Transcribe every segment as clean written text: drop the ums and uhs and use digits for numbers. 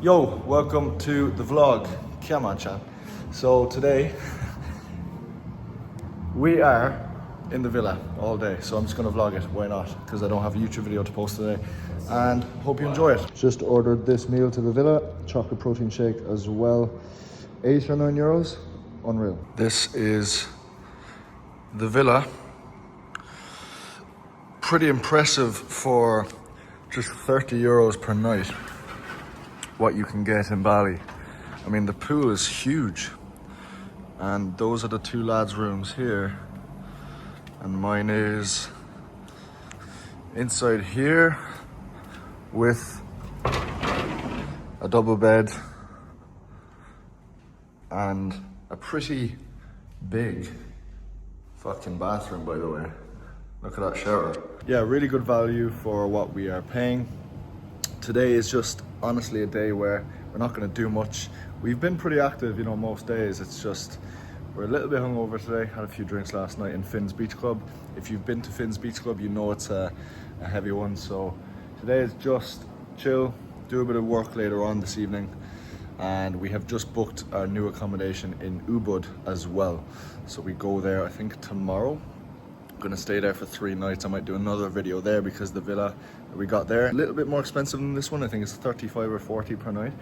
Yo, welcome to the vlog. Come on, chan. So today we are in the villa all day, so I'm just gonna vlog it. Why not? Because I don't have a YouTube video to post today, and hope you enjoy it. Just ordered this meal to the villa, chocolate protein shake as well. 8 or 9 euros, unreal. This is the villa. Pretty impressive for just 30 euros per night. What you can get in Bali. I mean, the pool is huge, and those are the two lads' rooms here, and mine is inside here with a double bed and a pretty big fucking bathroom, by the way. Look at that shower. Yeah, really good value for what we are paying. Today is just honestly a day where we're not going to do much. We've been pretty active, you know, most days. It's just we're a little bit hungover today. Had a few drinks last night in Finn's Beach Club. If you've been to Finn's Beach Club, you know it's a heavy one. So today is just chill, do a bit of work later on this evening, and we have just booked our new accommodation in Ubud as well. So we go there, I think, tomorrow. Gonna stay there for 3 nights. I might do another video there because the villa that we got there a little bit more expensive than this one. I think it's 35 or 40 per night,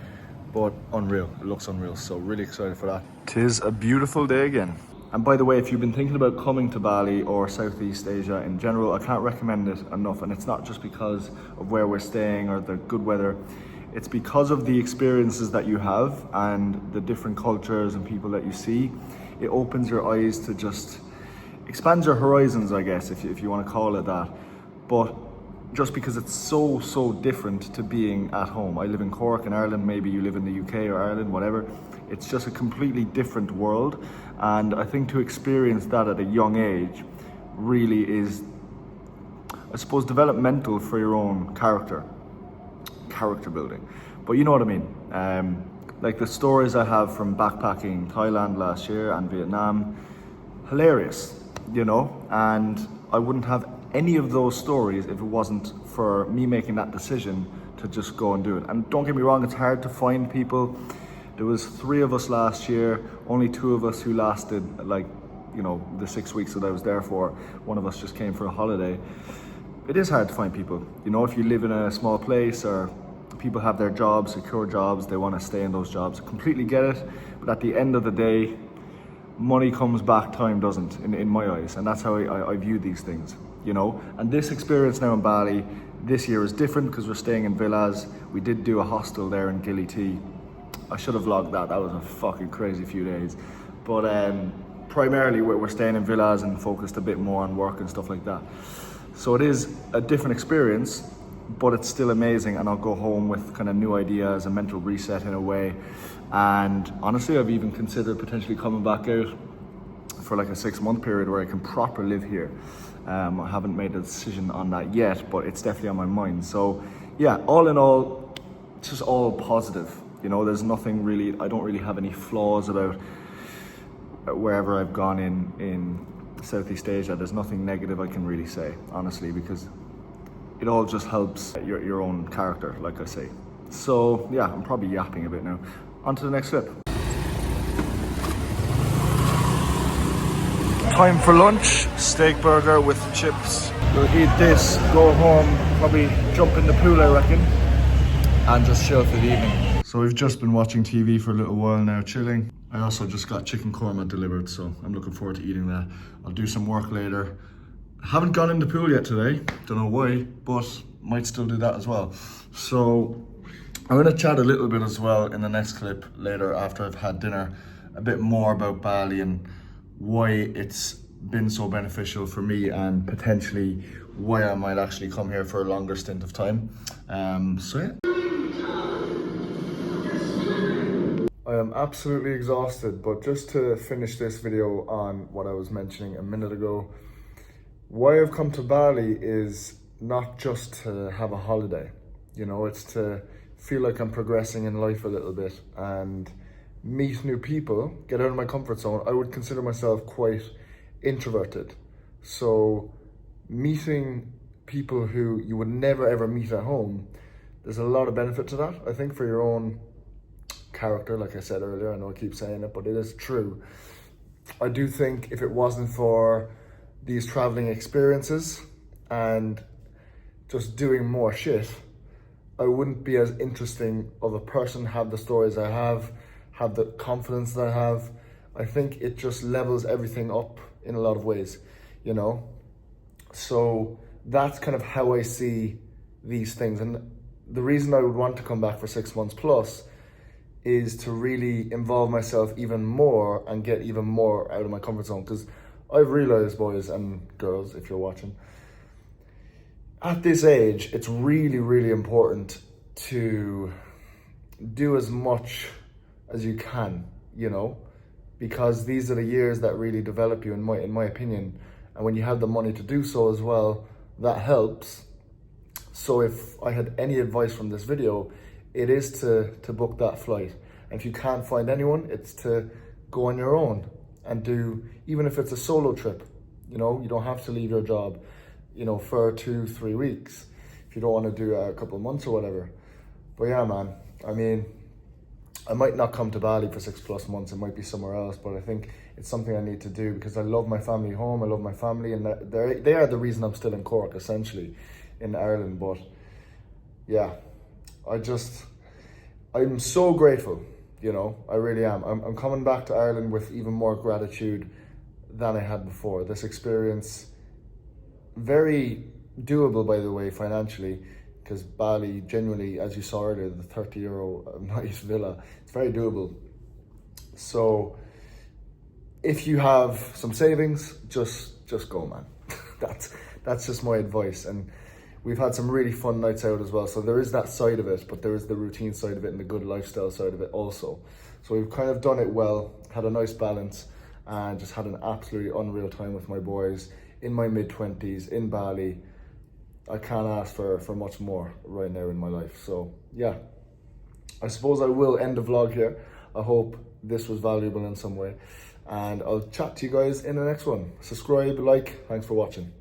but unreal. It looks unreal, so really excited for that. Tis a beautiful day again. And by the way, if you've been thinking about coming to Bali or Southeast Asia in general, I can't recommend it enough. And it's not just because of where we're staying or the good weather. It's because of the experiences that you have and the different cultures and people that you see. It opens your eyes to just expands your horizons, I guess, if you want to call it that. But just because it's so different to being at home. I live in Cork in Ireland, maybe you live in the UK or Ireland, whatever. It's just a completely different world. And I think to experience that at a young age really is, I suppose, developmental for your own character building. But you know what I mean. Like the stories I have from backpacking Thailand last year and Vietnam, hilarious. You know, and I wouldn't have any of those stories if it wasn't for me making that decision to just go and do it. And don't get me wrong, it's hard to find people. There was 3 of us last year, only 2 of us who lasted, like, you know, the 6 weeks that I was there for. One of us just came for a holiday. It is hard to find people, you know, if you live in a small place or people have their jobs, secure jobs, they want to stay in those jobs. I completely get it, but at the end of the day, money comes back, time doesn't, in my eyes. And that's how I view these things, you know? And this experience now in Bali, this year is different because we're staying in villas. We did do a hostel there in Gili T. I should have vlogged that. That was a fucking crazy few days. But primarily we're staying in villas and focused a bit more on work and stuff like that. So it is a different experience, but it's still amazing. And I'll go home with kind of new ideas, a mental reset in a way. And honestly, I've even considered potentially coming back out for like a 6-month period where I can proper live here. I haven't made a decision on that yet, but it's definitely on my mind. So yeah, all in all, it's just all positive. You know, there's nothing really, I don't really have any flaws about wherever I've gone in Southeast Asia. There's nothing negative I can really say, honestly, because it all just helps your own character, like I say. So yeah, I'm probably yapping a bit now. On to the next clip. Time for lunch, steak burger with chips. We'll eat this, go home, probably jump in the pool, I reckon, and just chill for the evening. So we've just been watching TV for a little while now, chilling. I also just got chicken korma delivered, so I'm looking forward to eating that. I'll do some work later. Haven't gone in the pool yet today, don't know why, but might still do that as well. So I'm gonna chat a little bit as well in the next clip later after I've had dinner, a bit more about Bali and why it's been so beneficial for me and potentially why I might actually come here for a longer stint of time. So yeah. I am absolutely exhausted, but just to finish this video on what I was mentioning a minute ago, why I've come to Bali is not just to have a holiday, you know, it's to feel like I'm progressing in life a little bit and meet new people, get out of my comfort zone. I would consider myself quite introverted. So meeting people who you would never ever meet at home, there's a lot of benefit to that, I think, for your own character, like I said earlier. I know I keep saying it, but it is true. I do think if it wasn't for these traveling experiences and just doing more shit, I wouldn't be as interesting of a person, have the stories I have the confidence that I have. I think it just levels everything up in a lot of ways, you know? So that's kind of how I see these things. And the reason I would want to come back for 6 months plus is to really involve myself even more and get even more out of my comfort zone. Because I've realized, boys and girls, if you're watching, at this age, it's really, really important to do as much as you can, you know, because these are the years that really develop you, in my opinion. And when you have the money to do so as well, that helps. So if I had any advice from this video, it is to book that flight. And if you can't find anyone, it's to go on your own and do, even if it's a solo trip, you know, you don't have to leave your job, you know, for 2-3 weeks if you don't want to do a couple of months or whatever. But yeah, man, I mean, I might not come to Bali for 6+ months. It might be somewhere else, but I think it's something I need to do because I love my family home. I love my family, and they are the reason I'm still in Cork, essentially, in Ireland. But yeah, I'm so grateful, you know, I really am. I'm coming back to Ireland with even more gratitude than I had before. This experience, very doable, by the way, financially, because Bali, genuinely, as you saw earlier, the €30 nice villa, it's very doable. So if you have some savings, just go, man. That's just my advice. And we've had some really fun nights out as well. So there is that side of it, but there is the routine side of it and the good lifestyle side of it also. So we've kind of done it well, had a nice balance, and just had an absolutely unreal time with my boys in my mid-20s in Bali. I can't ask for much more right now in my life. So yeah, I suppose I will end the vlog here. I hope this was valuable in some way, and I'll chat to you guys in the next one. Subscribe, like, thanks for watching.